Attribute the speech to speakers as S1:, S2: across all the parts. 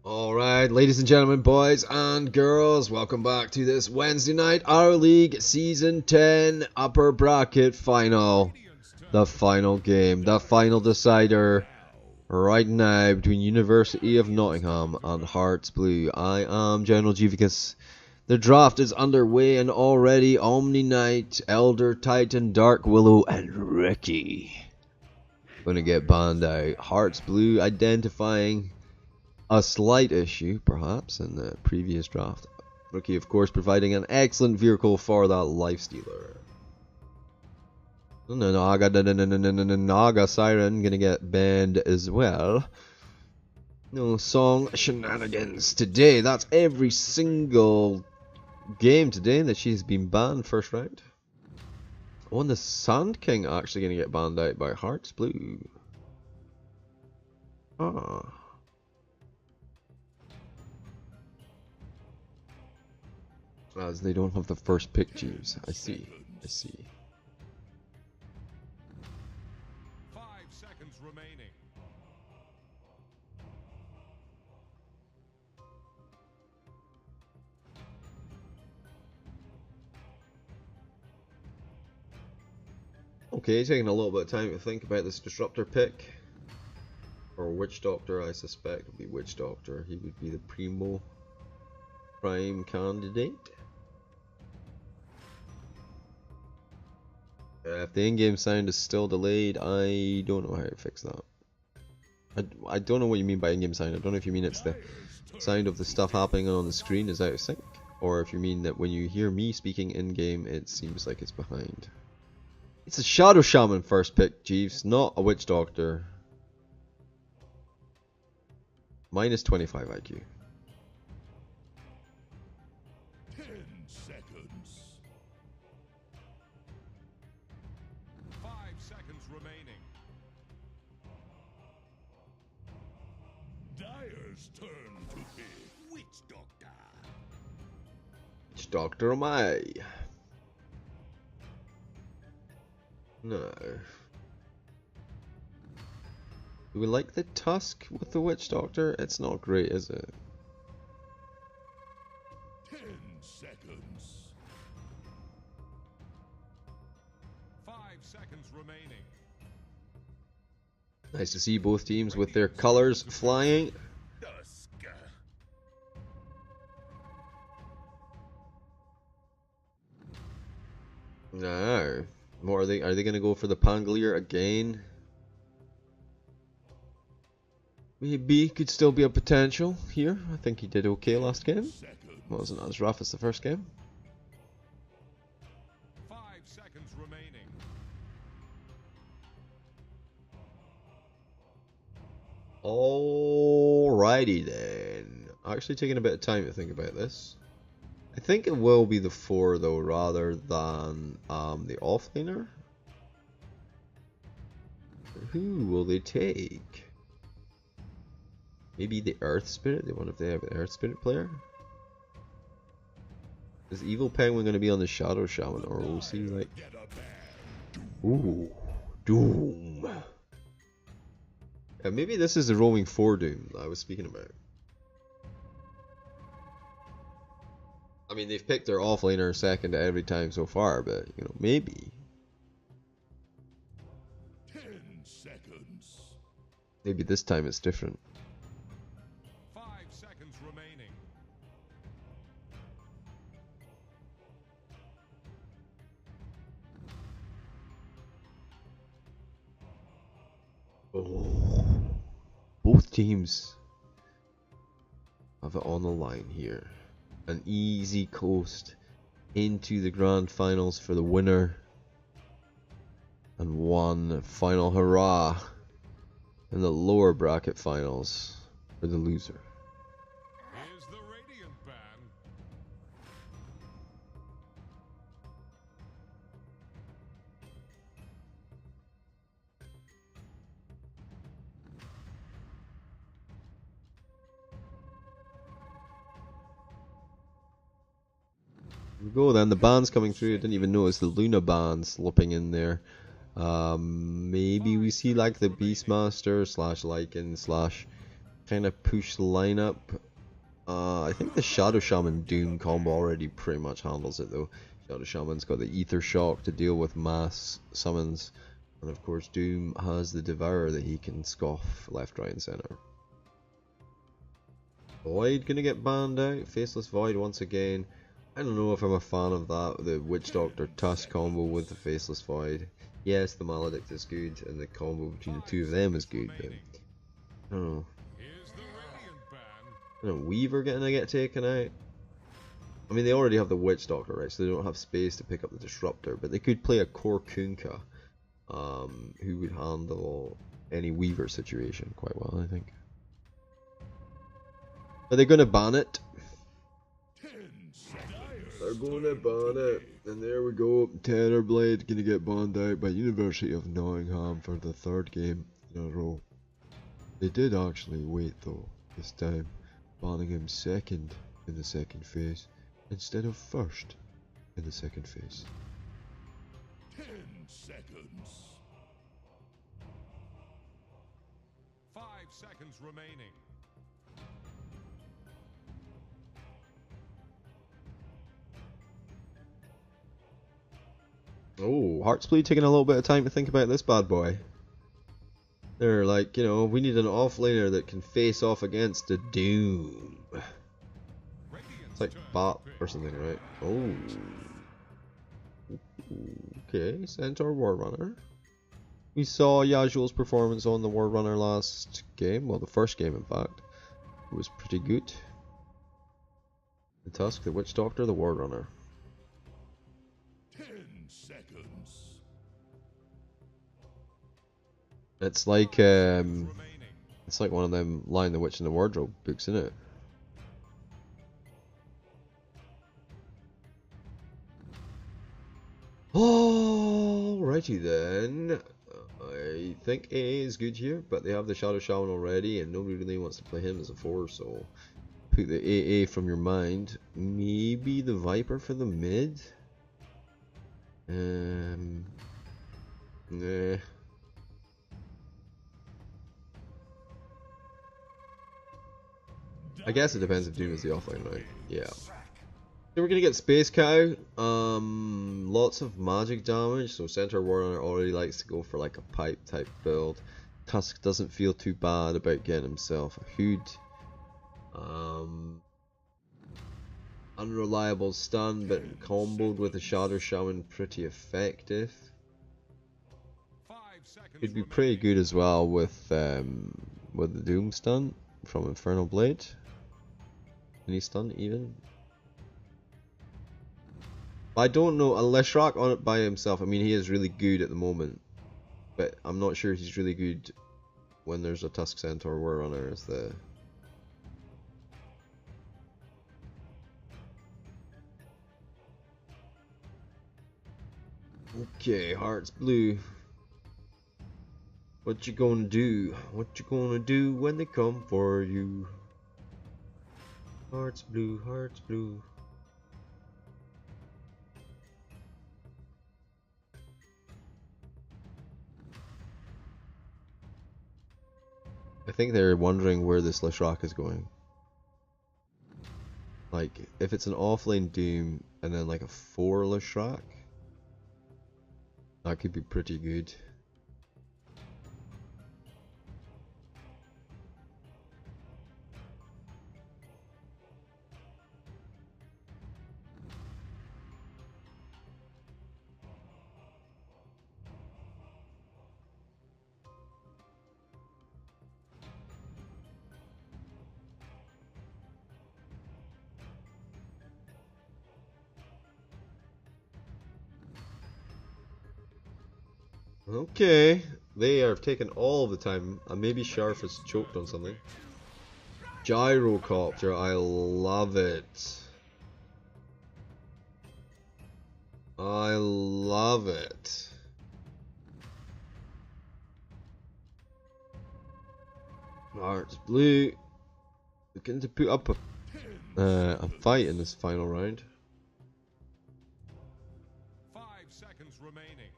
S1: Alright, ladies and gentlemen, boys and girls, welcome back to this Wednesday night Our League Season 10 Upper Bracket Final. The final game, the final decider right now between University of Nottingham and Herts Blue. I am General Jivicus. The draft is underway and already Omni Knight, Elder Titan, Dark Willow and Ricky gonna get banned out. Herts Blue identifying a slight issue, perhaps, in the previous draft. Rookie, of course, providing an excellent vehicle for that Lifestealer. Naga Siren gonna get banned as well. No song shenanigans today. That's every single game today that she's been banned first round. Oh, and the Sand King actually gonna get banned out by Herts Blue. Ah. As they don't have the first pick, Jeeves. I see.
S2: 5 seconds remaining.
S1: Okay, taking a little bit of time to think about this Disruptor pick. Or Witch Doctor, I suspect would be Witch Doctor. He would be the prime candidate. If the in-game sound is still delayed, I don't know how to fix that. I don't know what you mean by in-game sound. I don't know if you mean it's the sound of the stuff happening on the screen is out of sync, or if you mean that when you hear me speaking in-game, it seems like it's behind. It's a Shadow Shaman first pick, Jeeves, not a Witch Doctor. Minus 25 IQ.
S2: 10 seconds. 5 seconds remaining. Dyer's turn to pick. Witch Doctor.
S1: Which Doctor am I? No. Do we like the Tusk with the Witch Doctor? It's not great, is it?
S2: 10 seconds. 5 seconds remaining.
S1: Nice to see both teams with their colors flying.
S2: Dusk.
S1: No. More are they gonna go for the Pangolier again? Maybe could still be a potential here. I think he did okay last game. Wasn't as rough as the first game.
S2: 5 seconds remaining.
S1: Alrighty then. Actually taking a bit of time to think about this. I think it will be the 4 though, rather than the offlaner. Who will they take? Maybe the Earth Spirit? They wonder if they have an Earth Spirit player. Is Evil Penguin going to be on the Shadow Shaman, or will we see like... Ooh, Doom. Yeah, maybe this is the roaming 4 Doom that I was speaking about. I mean, they've picked their offlaner second every time so far, but, you know, maybe.
S2: 10 seconds.
S1: Maybe this time it's different.
S2: 5 seconds remaining.
S1: Oh. Both teams have it on the line here. An easy coast into the grand finals for the winner. And one final hurrah in the lower bracket finals for the loser.
S2: Here's the Radiant Band.
S1: We go then, the band's coming through. I didn't even notice the Luna band slipping in there. Maybe we see like the Beastmaster slash Lycan slash kind of push the lineup. I think the Shadow Shaman Doom combo already pretty much handles it though. Shadow Shaman's got the Ether Shock to deal with mass summons, and of course Doom has the Devourer that he can scoff left, right and centre. Void gonna get banned out, Faceless Void once again. I don't know if I'm a fan of that, the Witch Doctor Tusk combo with the Faceless Void. Yes, the Maledict is good, and the combo between the two of them is good, but I don't know. I don't know, Weaver gonna get taken out? I mean, they already have the Witch Doctor, right, so they don't have space to pick up the Disruptor, but they could play a Core Kunkka, who would handle any Weaver situation quite well, I think. Are they gonna ban it? They're gonna ban it, and there we go. Terrorblade gonna get banned out by University of Nottingham for the third game in a row. They did actually wait though, this time, banning him second in the second phase, instead of first in the second phase.
S2: 10 seconds. 5 seconds remaining.
S1: Oh, Herts taking a little bit of time to think about this bad boy. They're like, you know, we need an offlaner that can face off against the Doom. It's like Bot or something, right? Oh. Okay, Centaur Warrunner. We saw Yasuo's performance on the Warrunner last game, well the first game in fact. It was pretty good. The Tusk, the Witch Doctor, the Warrunner.
S2: 10 seconds.
S1: It's like one of them Lion the Witch in the Wardrobe books, isn't it? Alrighty then. I think AA is good here, but they have the Shadow Shaman already, and nobody really wants to play him as a 4, so put the AA from your mind. Maybe the Viper for the mid? Nah. I guess it depends if Doom is the offlane, right? Yeah. So we're gonna get Space Cow. Lots of magic damage. So Centaur Warrunner already likes to go for like a pipe type build. Tusk doesn't feel too bad about getting himself a hood. Unreliable stun, but comboed with the Shadow Shaman, pretty effective. Could be pretty good as well with the Doom stun from Infernal Blade. Any stun even? I don't know, a Leshrac on it by himself, I mean he is really good at the moment, but I'm not sure he's really good when there's a Tusk Centaur Warrunner as the... Okay, Hearts Blue. What you gonna do? What you gonna do when they come for you? Hearts Blue, Hearts Blue. I think they're wondering where this Leshrac is going. Like, if it's an offlane Doom and then like a 4 Leshrac, that could be pretty good. Okay, they are taking all of the time, and maybe Sharf has choked on something. Gyrocopter, I love it. I love it. Hearts Blue looking to put up a fight in this final round.
S2: 5 seconds remaining.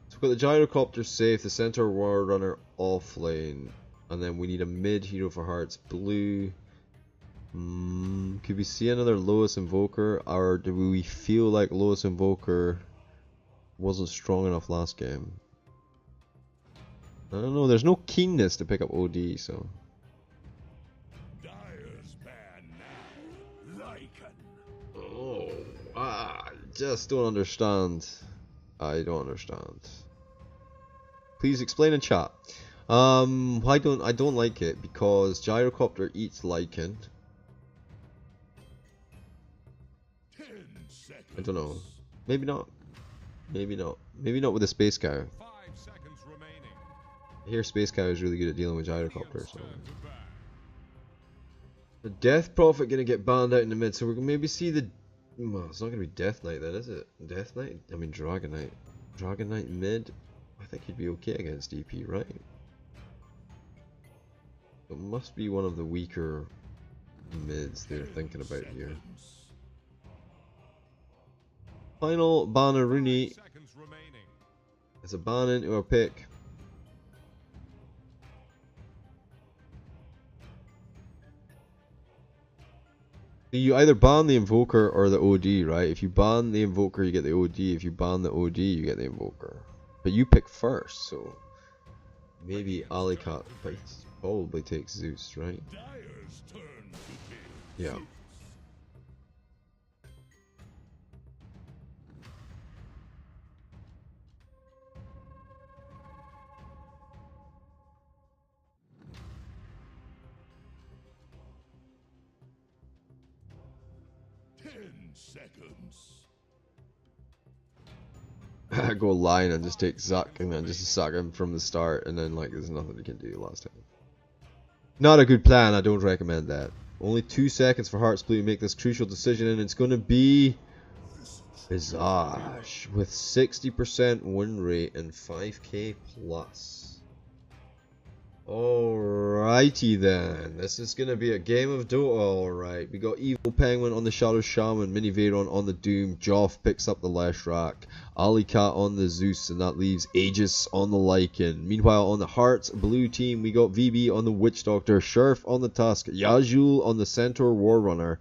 S1: So we've got the Gyrocopter safe, the Centaur Warrunner offlane. And then we need a mid hero for Hearts. Blue. Could we see another Lois Invoker? Or do we feel like Lois Invoker wasn't strong enough last game? I don't know. There's no keenness to pick up OD, so.
S2: Dyer's bad now. Lycan.
S1: Oh, I just don't understand. I don't understand. Please explain in chat. I don't like it because Gyrocopter eats Lycan.
S2: 10 seconds.
S1: I don't know. Maybe not. Maybe not. Maybe not with a Space Cow.
S2: 5 seconds remaining.
S1: I hear Space Cow is really good at dealing with Gyrocopter. So.
S2: Turn to bat.
S1: The Death Prophet gonna get banned out in the mid, so we're gonna maybe see the. Well, it's not gonna be Death Knight then, is it? Death Knight? I mean Dragon Knight. Dragon Knight mid. I think he'd be okay against DP, right? It must be one of the weaker mids they're thinking about here. Final Banneroonie.
S2: 5 seconds remaining.
S1: It's a ban into our pick. You either ban the Invoker or the OD, right? If you ban the Invoker, you get the OD. If you ban the OD, you get the Invoker. But you pick first, so maybe Alicat probably takes Zeus, right?
S2: Dyer's turn to pick.
S1: Yeah.
S2: Zeus. Seconds.
S1: I go line and just take Zuck and then just sack him from the start, and then like there's nothing he can do last time. Not a good plan. I don't recommend that. Only 2 seconds for Hearts Blue to make this crucial decision, and it's going to be Visage with 60% win rate and 5k plus. Alrighty then, this is gonna be a game of Dota. Alright, we got Evil Penguin on the Shadow Shaman, Mini Veyron on the Doom, Joff picks up the Leshrac, Alicat on the Zeus, and that leaves Aegis on the Lycan. Meanwhile, on the Hearts Blue team, we got VB on the Witch Doctor, Sheriff on the Tusk, Yazul on the Centaur Warrunner,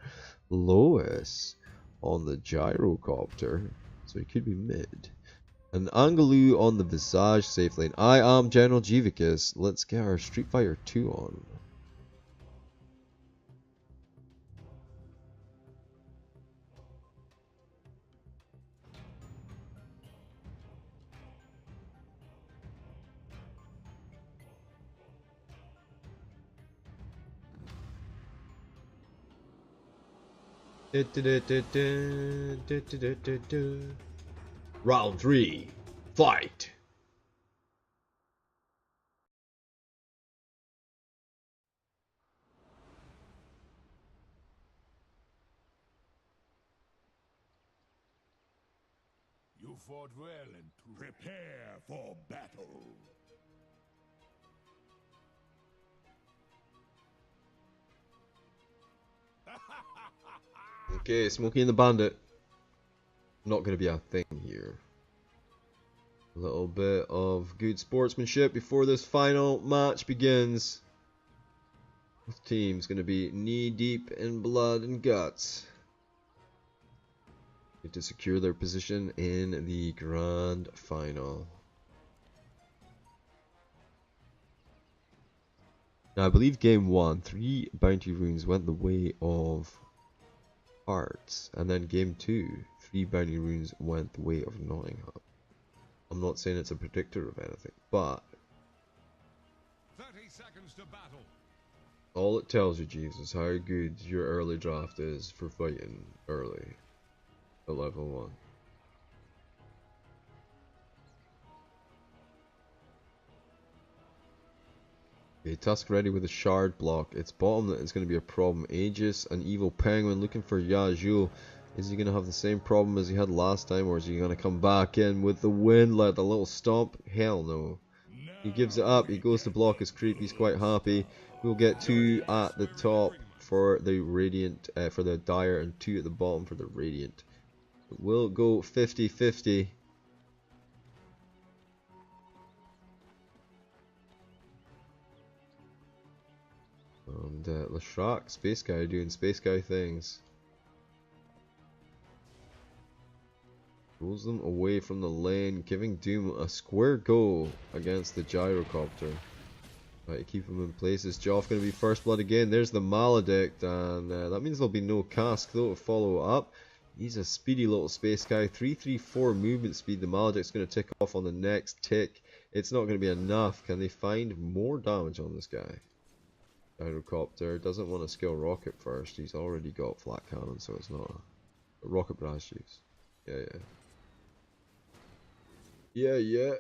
S1: Lois on the Gyrocopter, so he could be mid. And Angaloo on the Visage safe lane. I am General Jivicus. Let's get our Street Fighter 2 on. Round 3. Fight!
S2: You fought well and prepare for battle.
S1: Okay, Smokey and the Bandit. Not going to be a thing here. A little bit of good sportsmanship before this final match begins. Both teams going to be knee deep in blood and guts. Need to secure their position in the grand final. Now I believe game 1, 3 bounty runes went the way of Hearts, and then game 2, 3 bounty runes went the way of Nottingham. I'm not saying it's a predictor of anything, but
S2: 30 seconds to battle.
S1: all it tells you, Jeeves, is how good your early draft is for fighting early at level 1. Okay, Tusk ready with a shard block. It's bottom that is going to be a problem. Aegis and Evil Penguin looking for Yazul. Is he going to have the same problem as he had last time, or is he going to come back in with the win, let a little stomp? Hell no. He gives it up. He goes to block his creep. He's quite happy. We'll get 2 at the top for the Radiant, for the Dire, and 2 at the bottom for the Radiant. We'll go 50-50. 50. And Lashrak, Space Guy, doing Space Guy things. Pulls them away from the lane, giving Doom a square go against the Gyrocopter. Right, keep him in place. Is Joff going to be first blood again? There's the Maledict, and that means there'll be no cask though to follow up. He's a speedy little space guy. 334 movement speed. The Maledict's going to tick off on the next tick. It's not going to be enough. Can they find more damage on this guy? Gyrocopter doesn't want to skill rocket first. He's already got flat cannon, so it's not a rocket blast use. Yeah.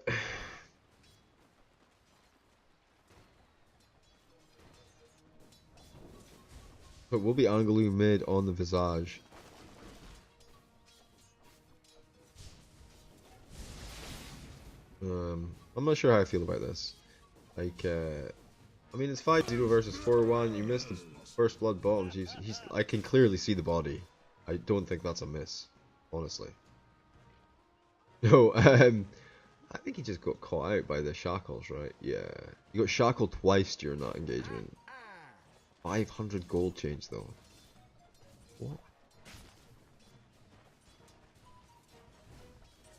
S1: But we'll be Angaloo mid on the Visage. I'm not sure how I feel about this. Like, I mean, it's 5-0 versus 4-1. You missed the first blood bottom. I can clearly see the body. I don't think that's a miss, honestly. No, I think he just got caught out by the shackles, right? Yeah. You got shackled twice during that engagement. 500 gold change, though. What?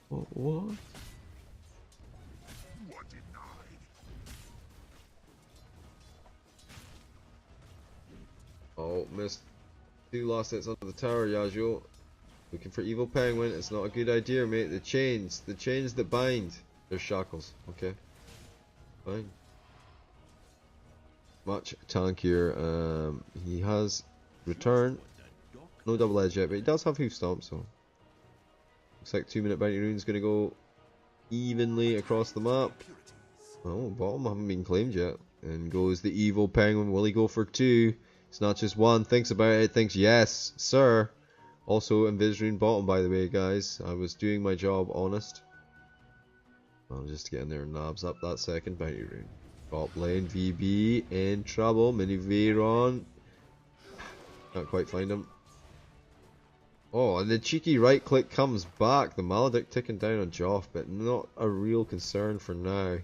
S1: What? Oh, missed 2 last hits under the tower, Yasuo. Looking for Evil Penguin. It's not a good idea, mate. The chains that bind. There's shackles. Okay. Fine. Much tankier. He has return. No double edge yet, but he does have hoof stomp, so. Looks like 2-minute bounty rune's gonna go evenly across the map. Oh, bottom haven't been claimed yet. And goes the Evil Penguin. Will he go for 2? It's not just 1. Thinks about it. Thinks yes, sir. Also, Invis-Rune bottom, by the way, guys. I was doing my job, honest. I'm just getting there and nabs up that second bounty rune. Top lane, VB in trouble. Mini Veyron. Can't quite find him. Oh, and the cheeky right click comes back. The Maledict ticking down on Joff, but not a real concern for now.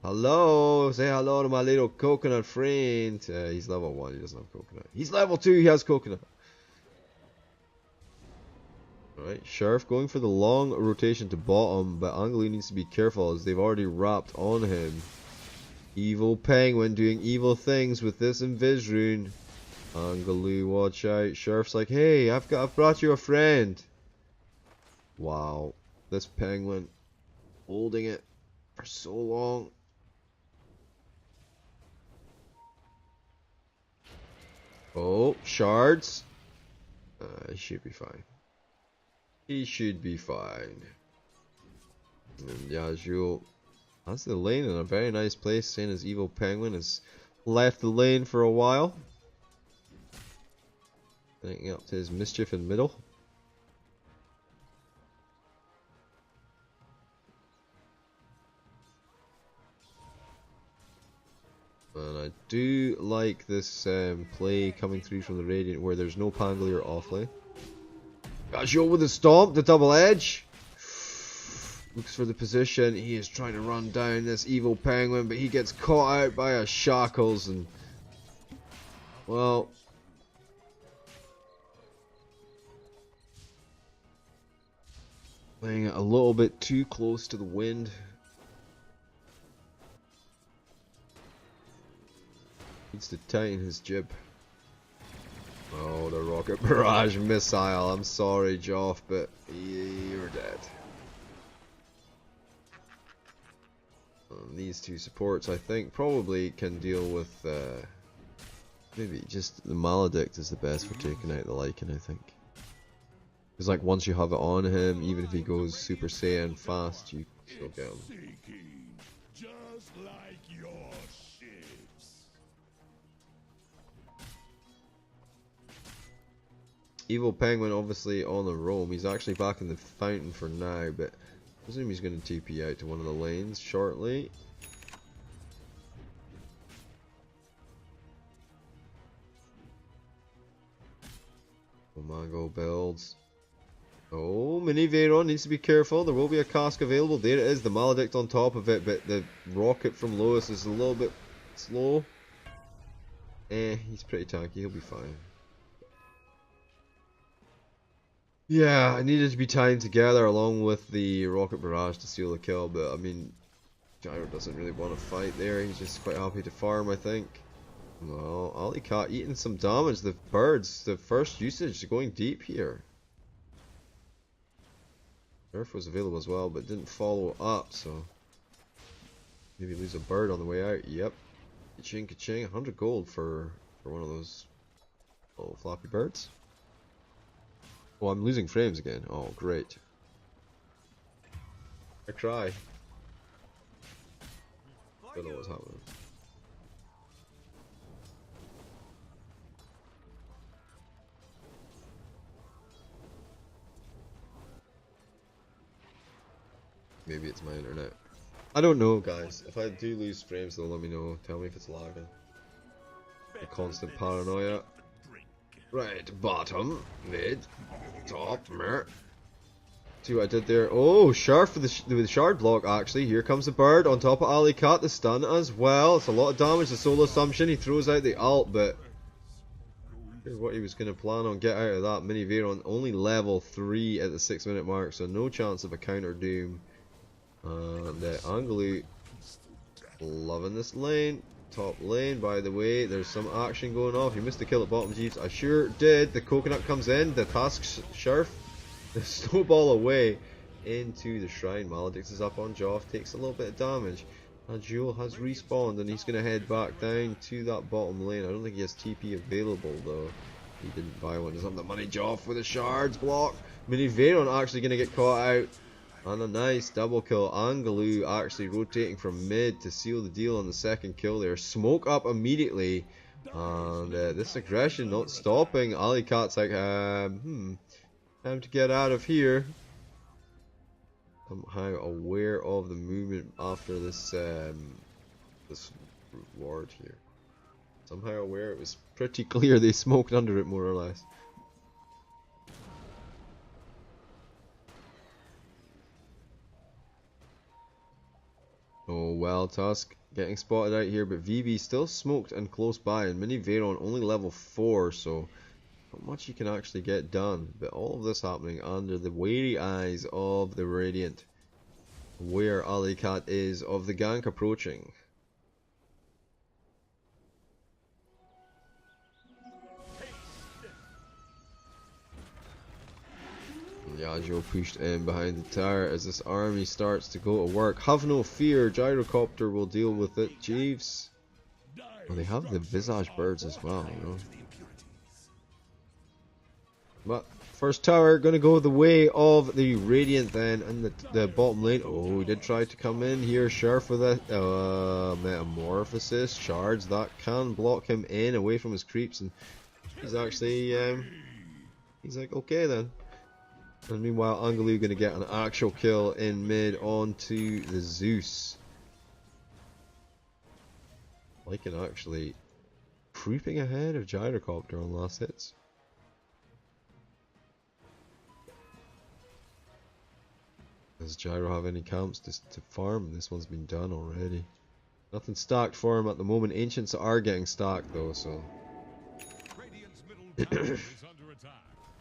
S1: Hello, say hello to my little coconut friend. He's level 1, he doesn't have coconut. He's level 2, he has coconut. Alright, Sheriff going for the long rotation to bottom, but Angaloo needs to be careful as they've already wrapped on him. Evil Penguin doing evil things with this Invis-Rune. Angaloo, watch out. Sheriff's like, hey, I've brought you a friend. Wow, this Penguin holding it for so long. Oh, shards. He should be fine. He should be fine. And Yasuo has the lane in a very nice place, seeing as Evil Penguin has left the lane for a while. Connecting up to his mischief in middle. And I do like this play coming through from the Radiant where there's no Pangolier offlane. Yasuo with a stomp, the double edge. Looks for the position. He is trying to run down this Evil Penguin, but he gets caught out by a shackles and, well, playing it a little bit too close to the wind. Needs to tighten his jib. Oh, the rocket barrage missile. I'm sorry, Joff, but you're dead. These two supports, I think, probably can deal with. Maybe just the Maledict is the best for taking out the Lycan, I think. Because, like, once you have it on him, even if he goes Super Saiyan fast, you still get him.
S2: Just like your ships.
S1: Evil Penguin obviously on the roam. He's actually back in the fountain for now, but I presume he's going to TP out to one of the lanes shortly. Omago builds. Oh, Mini Veyron needs to be careful. There will be a cask available. There it is, the Maledict on top of it, but the rocket from Lois is a little bit slow. He's pretty tanky, he'll be fine. Yeah, I needed to be timed together along with the rocket barrage to seal the kill, but I mean, Gyro doesn't really want to fight there, he's just quite happy to farm, I think. Well, Alicat eating some damage, the birds, the first usage going deep here. Nerf was available as well, but didn't follow up, so maybe lose a bird on the way out. Yep. Ka-ching, ka-ching. 100 gold for one of those little floppy birds. Oh, I'm losing frames again. Oh, great. I cry. Don't know what's happening. Maybe it's my internet. I don't know, guys. If I do lose frames, they'll let me know. Tell me if it's lagging. A constant paranoia. Right, bottom, mid, top, mer. See what I did there? Oh, Sharp with the shard block, actually. Here comes the bird on top of Alicat, the stun as well. It's a lot of damage, the solo assumption. He throws out the ult, but here's what he was going to plan on. Get out of that. Mini Veron only level 3 at the 6-minute mark, so no chance of a counter doom. And Angalu loving this lane. Top lane, by the way, there's some action going off. You missed the kill at bottom, Jeeves. I sure did. The coconut comes in, the task Sharf, the snowball away into the shrine. Maledicts is up on Joff, takes a little bit of damage. And Jewel has respawned and he's going to head back down to that bottom lane. I don't think he has TP available though. He didn't buy one. Doesn't have the money. Joff with a shards block. Mini Veron actually going to get caught out. And a nice double kill. Angalu actually rotating from mid to seal the deal on the second kill there. Smoke up immediately. And this aggression not stopping. Alicat's like, time to get out of here. Somehow aware of the movement after this this ward here. Somehow aware. It was pretty clear they smoked under it more or less. Oh well, Tusk getting spotted out here, but VB still smoked and close by, and Mini Veron only level 4, so not much you can actually get done. But all of this happening under the wary eyes of the Radiant, where Alicat is of the gank approaching. Yagio pushed in behind the tower as this army starts to go to work. Have no fear, Gyrocopter will deal with it. Jeeves. Well, they have the Visage birds as well, you know. But first tower gonna go the way of the Radiant then, and the bottom lane. Oh, he did try to come in here. Sharp with a metamorphosis shards that can block him in away from his creeps, and he's actually he's like, okay then. And meanwhile, Angalu going to get an actual kill in mid onto the Zeus. Lycan actually creeping ahead of Gyrocopter on last hits. Does Gyro have any camps to farm? This one's been done already. Nothing stacked for him at the moment. Ancients are getting stacked though, so.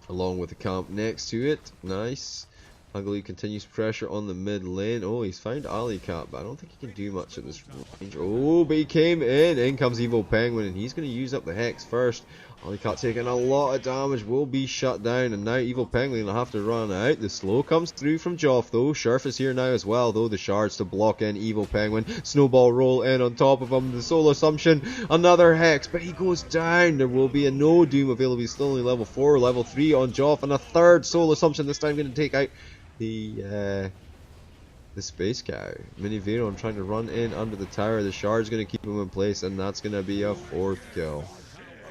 S1: Along with the camp next to it. Nice. Angalu continues pressure on the mid lane. Oh, he's found Alicat, but I don't think he can do much at this range. Oh, but he came in. In comes Evil Penguin, and he's going to use up the Hex first. Alicat taking a lot of damage, will be shut down, and now Evil Penguin will have to run out. The slow comes through from Joff, though. Sharf is here now as well, though. The shards to block in Evil Penguin. Snowball roll in on top of him. The Soul Assumption, another Hex, but he goes down. There will be a no Doom available. He's still only level 4, level 3 on Joff, and a third Soul Assumption, this time going to take out the Space Cow. Mini Veron trying to run in under the tower. The shard's going to keep him in place, and that's going to be a 4th kill.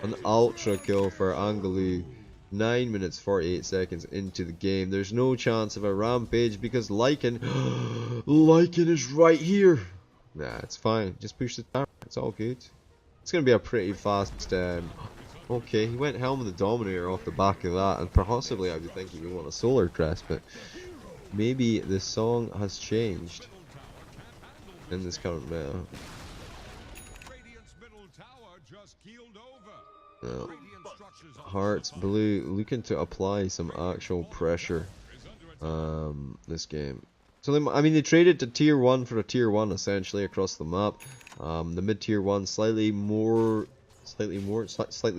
S1: An ultra kill for Angalu. 9 minutes 48 seconds into the game. There's no chance of a rampage because Lycan Lycan is right here. Nah, it's fine. Just push the tower. It's all good. It's going to be a pretty fast okay, he went Helm of the Dominator off the back of that, and possibly I would think he would want a Solar Crest, but maybe the song has changed in this current meta.
S2: Radiant's middle tower just keeled over.
S1: Well, Hearts Blue looking to apply some actual pressure this game. So they traded to tier 1 for a tier 1 essentially across the map. The mid tier 1 slightly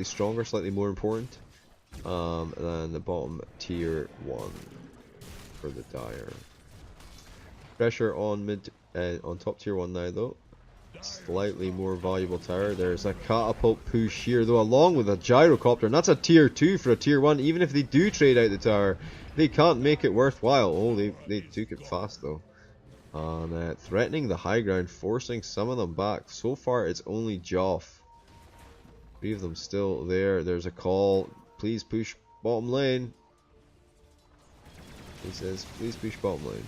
S1: stronger, slightly more important than the bottom tier 1 for the Dire. Pressure on on top tier 1 now though. Slightly more valuable tower. There's a catapult push here though, along with a gyrocopter, and that's a tier 2 for a tier 1. Even if they do trade out the tower, they can't make it worthwhile. Oh, they took it fast though. And threatening the high ground, forcing some of them back. So far it's only Joff. 3 of them still there. There's a call. Please push bottom lane. He says, please push bottom lane.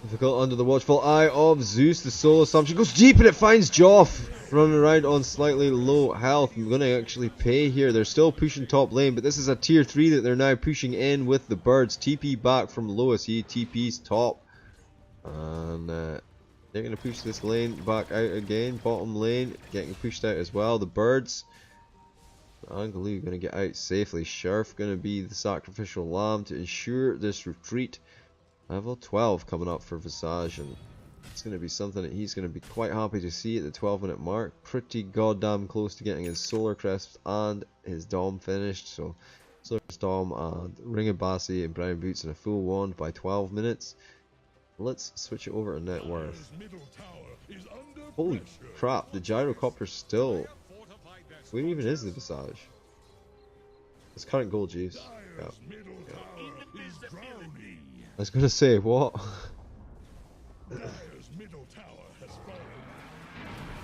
S1: Difficult under the watchful eye of Zeus. The soul assumption goes deep and it finds Joff running around on slightly low health. I'm going to actually pay here. They're still pushing top lane, but this is a tier 3 that they're now pushing in with the birds. TP back from Lois. He TP's top. And they're going to push this lane back out again. Bottom lane getting pushed out as well. The birds. Angaloo going to get out safely. Sheriff going to be the sacrificial lamb to ensure this retreat. Level 12 coming up for Visage, and it's going to be something that he's going to be quite happy to see at the 12-minute mark. Pretty goddamn close to getting his Solar Crest and his Dom finished. So Solar Crest Dom and Ring of Bassi and Brown Boots and a full wand by 12 minutes. Let's switch it over to net worth. Holy crap, the gyrocopter still... Where even is the Visage? It's current gold juice. Yeah. I was gonna say, what?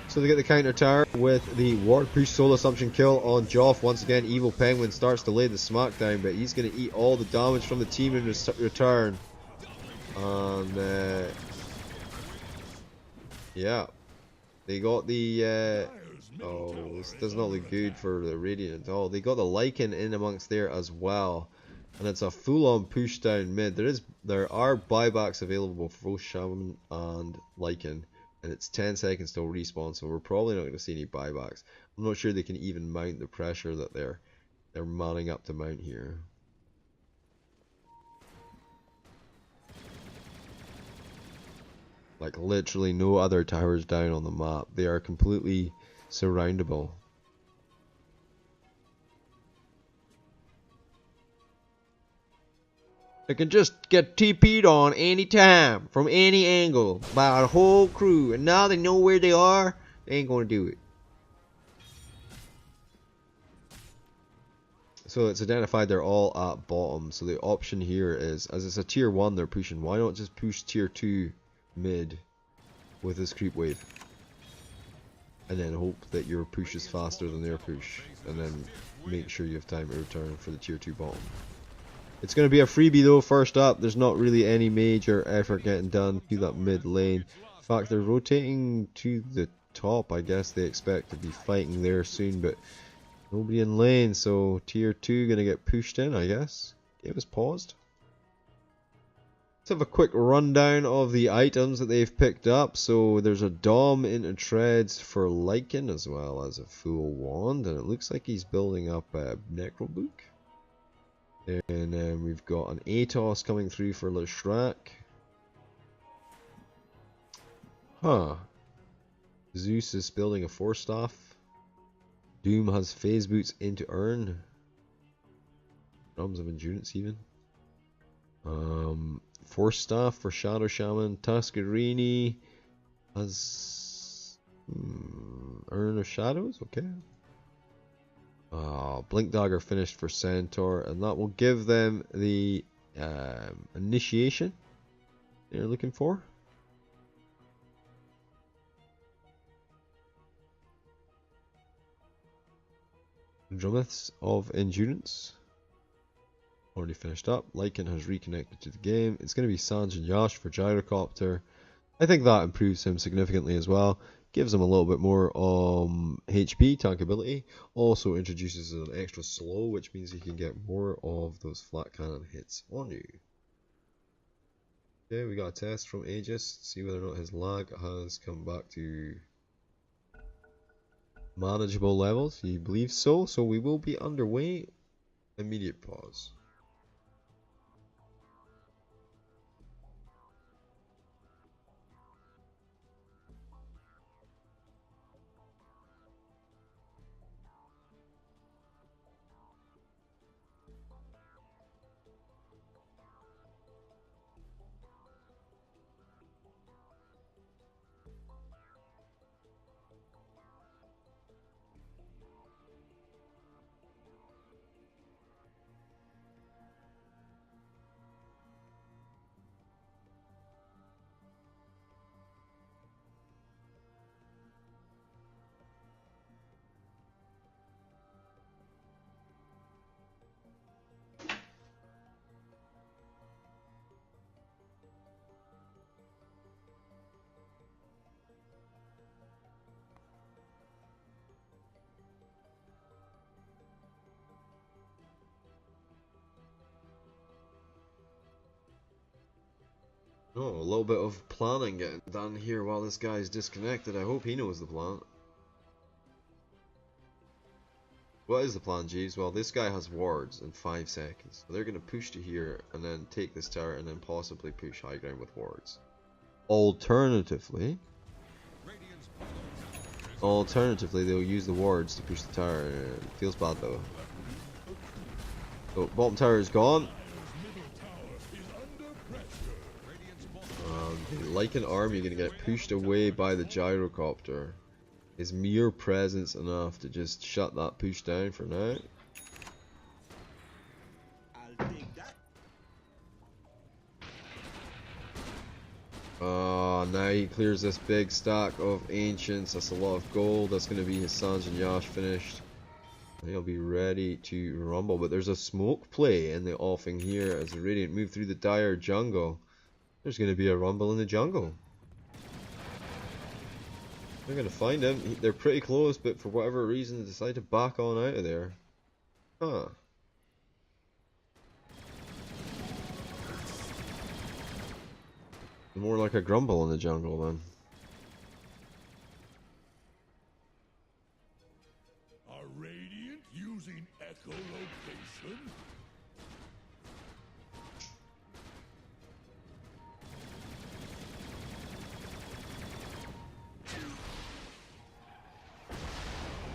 S1: So they get the counter tower with the Ward Push Soul Assumption kill on Joff. Once again, Evil Penguin starts to lay the smackdown, but he's gonna eat all the damage from the team in return. And yeah, they got the oh, this does not look good for the Radiant at all. They got the Lycan in amongst there as well. And it's a full-on push down mid. There are buybacks available for both Shaman and Lycan, and it's 10 seconds till respawn, so we're probably not going to see any buybacks. I'm not sure they can even mount the pressure that they're manning up to mount here. Like literally no other towers down on the map. They are completely surroundable. They can just get TP'd on any time, from any angle, by a whole crew, and now they know where they are, they ain't gonna do it. So it's identified they're all at bottom, so the option here is, as it's a tier 1 they're pushing, why not just push tier 2 mid with this creep wave? And then hope that your push is faster than their push, and then make sure you have time to return for the tier 2 bottom. It's going to be a freebie though. First up, there's not really any major effort getting done to that mid lane. In fact, they're rotating to the top. I guess they expect to be fighting there soon, but nobody in lane, so tier 2 going to get pushed in, I guess. Game is paused. Let's have a quick rundown of the items that they've picked up. So there's a Dom into Treads for Lycan, as well as a full wand, and it looks like he's building up a Necrobook. And then we've got an Atos coming through for Leshrac. Huh. Zeus is building a 4-staff. Doom has phase boots into Urn. Drums of Endurance even. 4-staff for Shadow Shaman. Tascarini has Urn of Shadows, okay. Blink Dagger finished for Centaur, and that will give them the initiation they're looking for. Drumiths of Endurance already finished up. Lycan has reconnected to the game. It's going to be Sanj and Yash for Gyrocopter. I think that improves him significantly as well. Gives him a little bit more HP tankability. Also introduces an extra slow, which means he can get more of those flat cannon hits on you. Okay, we got a test from Aegis. See whether or not his lag has come back to Manageable levels, you believe so? So we will be underway. Immediate pause. Oh, a little bit of planning getting done here while this guy's disconnected. I hope he knows the plan. What is the plan, Jeeves? Well, this guy has wards in 5 seconds. So they're going to push to here and then take this tower and then possibly push high ground with wards. Alternatively, they'll use the wards to push the tower. It feels bad though. So bottom tower is gone. Like an army, you're gonna get pushed away by the gyrocopter. Is mere presence enough to just shut that push down for now?
S3: I'll take that.
S1: Now he clears this big stack of ancients. That's a lot of gold. That's gonna be his Sanj and Yash finished. He'll be ready to rumble, but there's a smoke play in the offing here as the Radiant move through the dire jungle. There's going to be a rumble in the jungle. They're going to find him. They're pretty close, but for whatever reason, they decide to back on out of there. Huh. More like a grumble in the jungle, then.
S2: Are Radiant using echolocation?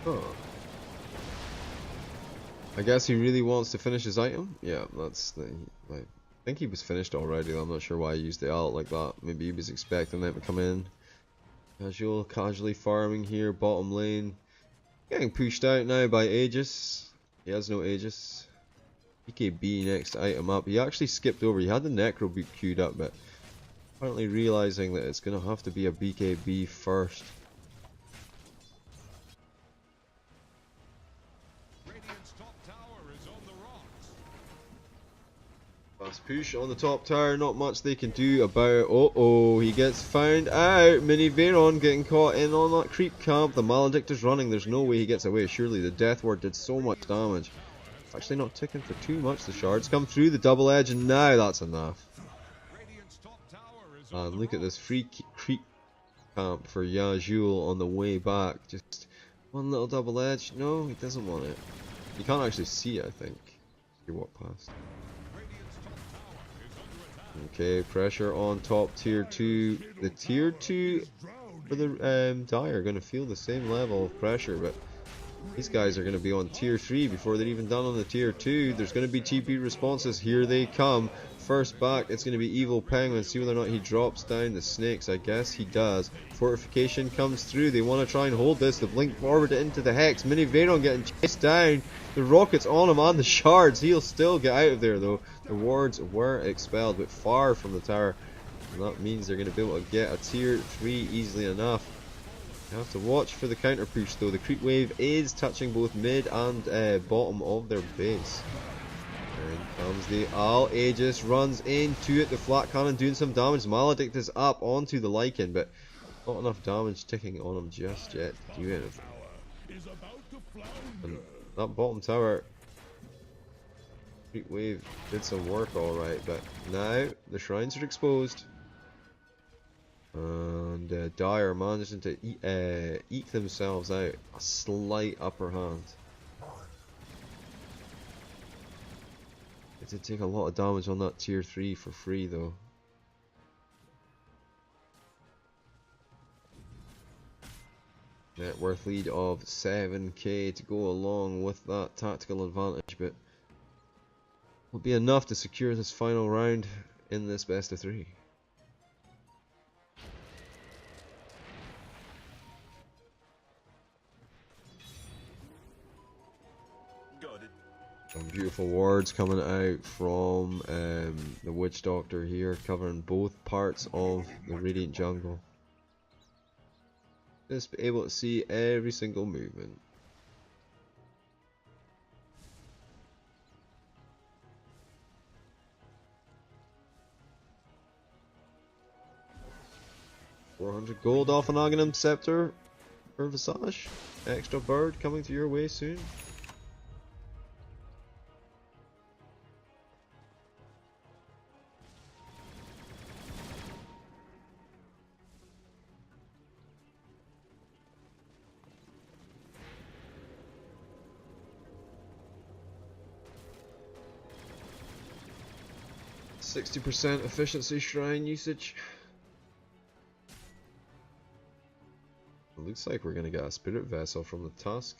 S1: Huh. I guess he really wants to finish his item? Yeah, that's the... I think he was finished already. I'm not sure why he used the ult like that. Maybe he was expecting them to come in. Casually farming here, bottom lane. Getting pushed out now by Aegis. He has no Aegis. BKB next item up. He actually skipped over. He had the Necro boot queued up, but apparently realizing that it's going to have to be a BKB first. Fast push on the top tower, not much they can do about. Oh, he gets found out. Mini Veyron getting caught in on that creep camp. The Maledictor's running, there's no way he gets away. Surely the Death Ward did so much damage. Actually not ticking for too much. The shards come through the double edge, and now that's enough. And look at this free creep camp for Yajul on the way back. Just one little double edge. No, he doesn't want it. You can't actually see it, I think. You walk past. Okay, pressure on top tier 2. The tier 2 for the Dire are going to feel the same level of pressure, but these guys are going to be on tier 3 before they're even done on the tier 2. There's going to be TP responses. Here they come. First back, it's going to be Evil Penguin. See whether or not he drops down the snakes. I guess he does. Fortification comes through. They want to try and hold this. The blink forward into the Hex. Mini Veyron getting chased down. The rockets on him and the shards. He'll still get out of there though. The wards were expelled, but far from the tower. And that means they're going to be able to get a tier 3 easily enough. You have to watch for the counter push though. The creep wave is touching both mid and bottom of their base. In comes the Al. Aegis runs into it. The flat cannon doing some damage. Maledict is up onto the Lycan, but not enough damage ticking on him just yet to do anything. And that bottom tower, creep wave did some work alright, but now the shrines are exposed. And Dire managing to eke themselves out a slight upper hand. They did take a lot of damage on that tier 3 for free though. Net worth lead of 7k to go along with that tactical advantage, but will be enough to secure this final round in this best of 3. Some beautiful wards coming out from the Witch Doctor here, covering both parts of the Radiant Jungle. Just be able to see every single movement. $400 gold off an Nottingham Scepter for Visage. Extra bird coming to your way soon. %60 efficiency shrine usage. It looks like we're gonna get a spirit vessel from the Tusk.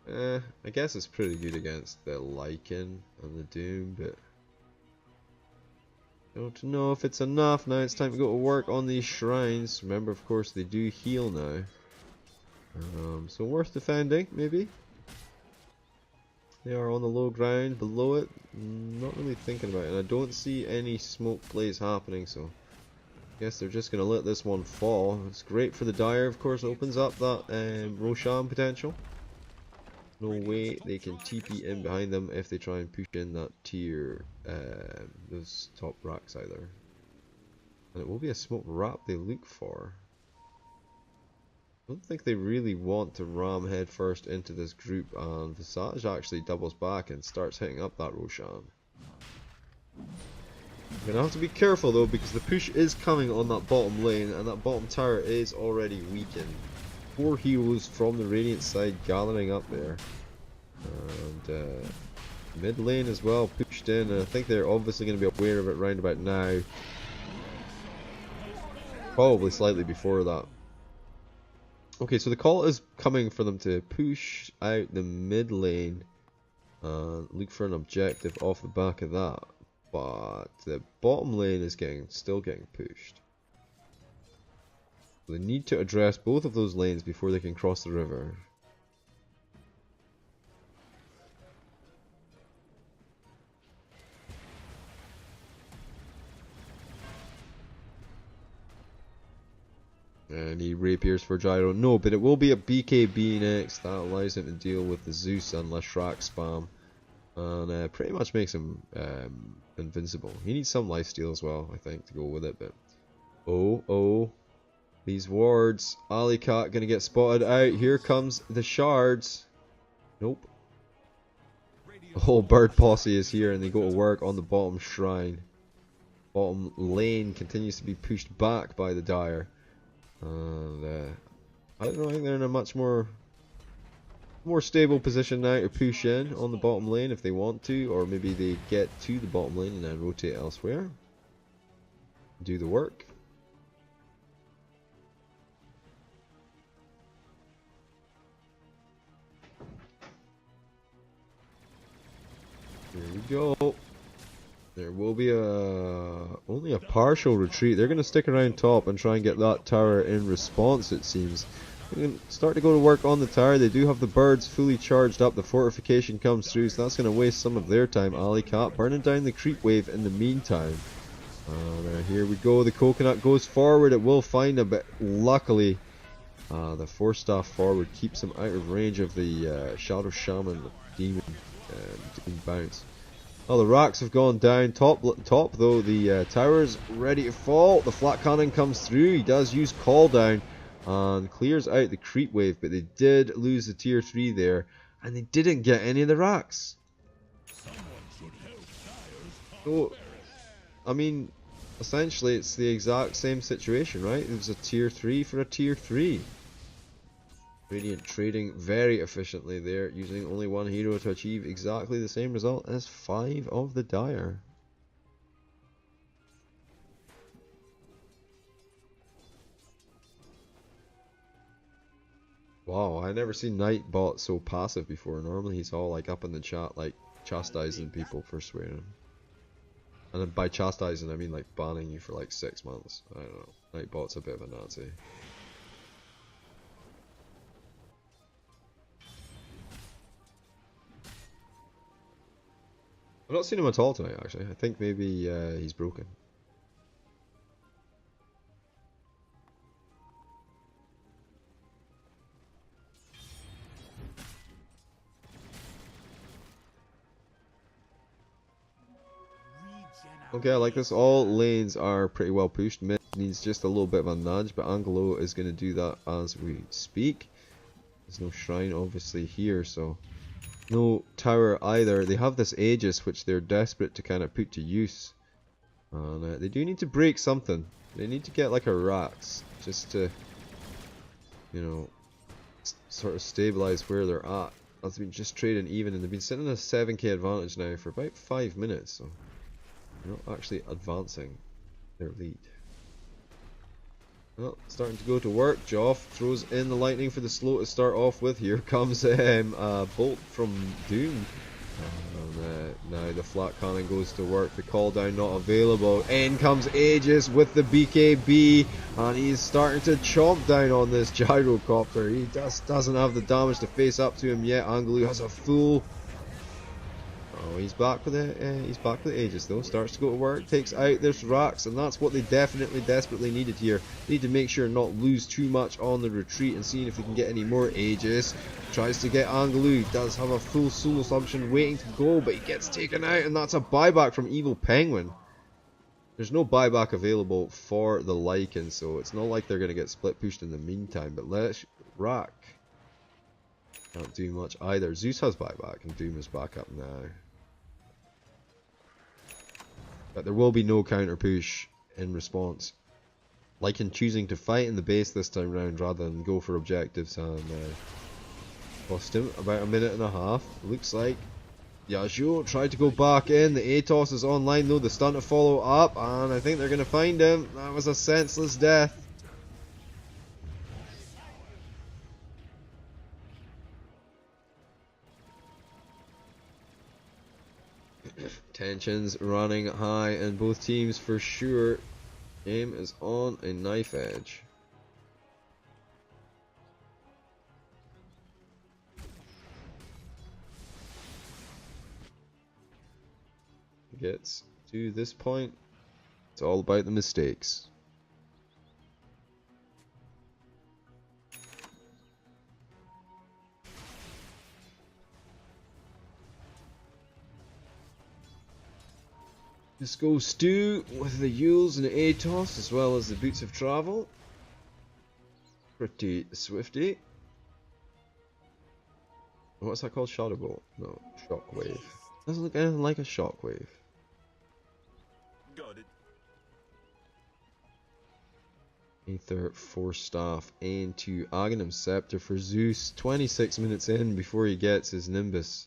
S1: I guess it's pretty good against the Lichen and the Doom, but I don't know if it's enough. Now it's time to go to work on these shrines. Remember, of course, they do heal now. So worth defending, maybe. They are on the low ground below it. Not really thinking about it. And I don't see any smoke plays happening, so I guess they're just going to let this one fall. It's great for the Dire, of course. Opens up that Roshan potential. No way they can TP in behind them if they try and push in that tier, those top racks either. And it will be a smoke wrap they look for. I don't think they really want to ram head first into this group, and Visage actually doubles back and starts hitting up that Roshan. We're gonna have to be careful though, because the push is coming on that bottom lane, and that bottom tower is already weakened. 4 heroes from the Radiant side gathering up there, and mid lane as well pushed in, and I think they're obviously going to be aware of it round about now, probably slightly before that. Okay, so the call is coming for them to push out the mid lane and look for an objective off the back of that, but the bottom lane is still getting pushed. So they need to address both of those lanes before they can cross the river. Any rapiers for Gyro? No, but it will be a BKB next. That allows him to deal with the Zeus and Lashrak spam, and pretty much makes him invincible. He needs some lifesteal as well, I think, to go with it. But oh, these wards. Alicat gonna get spotted out. Here comes the shards. Nope. The whole bird posse is here, and they go to work on the bottom shrine. Bottom lane continues to be pushed back by the Dire. And I don't know, I think they're in a much more stable position now to push in on the bottom lane if they want to, or maybe they get to the bottom lane and then rotate elsewhere. Do the work. Here we go. There will be only a partial retreat. They're going to stick around top and try and get that tower in response, it seems. They're going to start to go to work on the tower. They do have the birds fully charged up. The fortification comes through, so that's going to waste some of their time. Alicat burning down the creep wave in the meantime. Here we go. The coconut goes forward. It will find him, but luckily the 4-staff forward keeps him out of range of the Shadow Shaman demon bounce. Oh, the racks have gone down. Top though, the tower's ready to fall. The flat cannon comes through. He does use call down and clears out the creep wave, but they did lose the tier 3 there, and they didn't get any of the racks. So, I mean, essentially it's the exact same situation, right? It was a tier 3 for a tier 3. Radiant trading very efficiently there, using only one hero to achieve exactly the same result as 5 of the Dire. Wow, I never seen Nightbot so passive before. Normally he's all like up in the chat, like chastising people for swearing. And then by chastising I mean like banning you for like 6 months. I don't know. Nightbot's a bit of a Nazi. I've not seen him at all tonight actually. I think maybe he's broken. Okay, I like this. All lanes are pretty well pushed. Mid needs just a little bit of a nudge, but Angelo is going to do that as we speak. There's no shrine obviously here, so no tower either. They have this Aegis which they're desperate to kind of put to use. And they do need to break something. They need to get like a Rax just to, you know, sort of stabilize where they're at. As they've been just trading even, and they've been sitting in a 7k advantage now for about 5 minutes, so they're not actually advancing their lead. Well, starting to go to work. Joff throws in the lightning for the slow to start off with. Here comes a bolt from Doom. And now the flat cannon goes to work. The call down not available. In comes Aegis with the BKB, and he's starting to chomp down on this gyrocopter. He just doesn't have the damage to face up to him yet. Angalu has a full. Oh, he's back with the Aegis though. Starts to go to work, takes out this Rax, and that's what they desperately needed here. They need to make sure not lose too much on the retreat and seeing if they can get any more Aegis. Tries to get Angalu, does have a full soul assumption waiting to go, but he gets taken out, and that's a buyback from Evil Penguin. There's no buyback available for the Lycan, so it's not like they're going to get split pushed in the meantime, but let's rack. Can't do much either. Zeus has buyback, and Doom is back up now. But there will be no counter push in response. Lycan choosing to fight in the base this time round rather than go for objectives, and cost him about a minute and a half. Looks like Yasuo tried to go back in. The Atos is online though, the stun to follow up, and I think they're going to find him. That was a senseless death. Tensions running high in both teams for sure. Game is on a knife edge. Gets to this point, it's all about the mistakes. Let's go Stu with the Yules and the Atos as well as the Boots of Travel. Pretty swifty. What's that called? Shadow Bolt? No, Shockwave. Doesn't look anything like a Shockwave.
S2: Got it.
S1: Aether, Force Staff, into Aghanim Scepter for Zeus. 26 minutes in before he gets his Nimbus.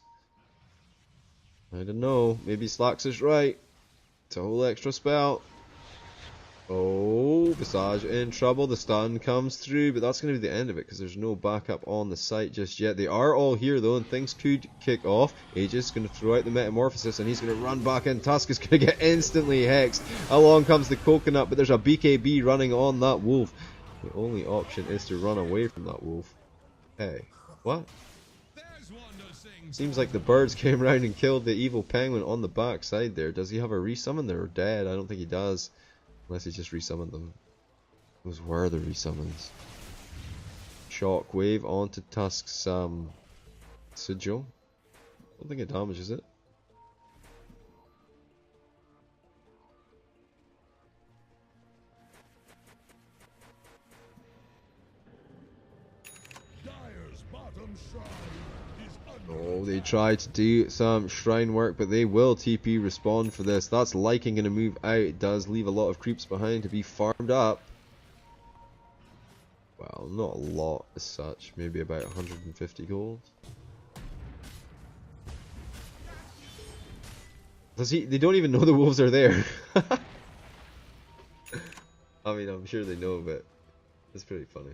S1: I don't know, maybe Slacks is right. It's a whole extra spell. Oh, Visage in trouble. The stun comes through, but that's going to be the end of it because there's no backup on the site just yet. They are all here though, and things could kick off. Aegis is going to throw out the Metamorphosis, and he's going to run back in. Tusk is going to get instantly hexed. Along comes the Coconut, but there's a BKB running on that wolf. The only option is to run away from that wolf. Hey, what? Seems like the birds came around and killed the Evil Penguin on the back side there. Does he have a resummon? They're dead. I don't think he does. Unless he just resummoned them. Those were the resummons. Shockwave onto Tusk's Sigil. Don't think it damages it.
S2: Dire's bottom shrine is under
S1: Oh, they tried to do some shrine work, but they will TP respond for this. That's liking going to move out. It does leave a lot of creeps behind to be farmed up. Well, not a lot as such. Maybe about 150 gold. They don't even know the wolves are there. I mean, I'm sure they know, but it's pretty funny.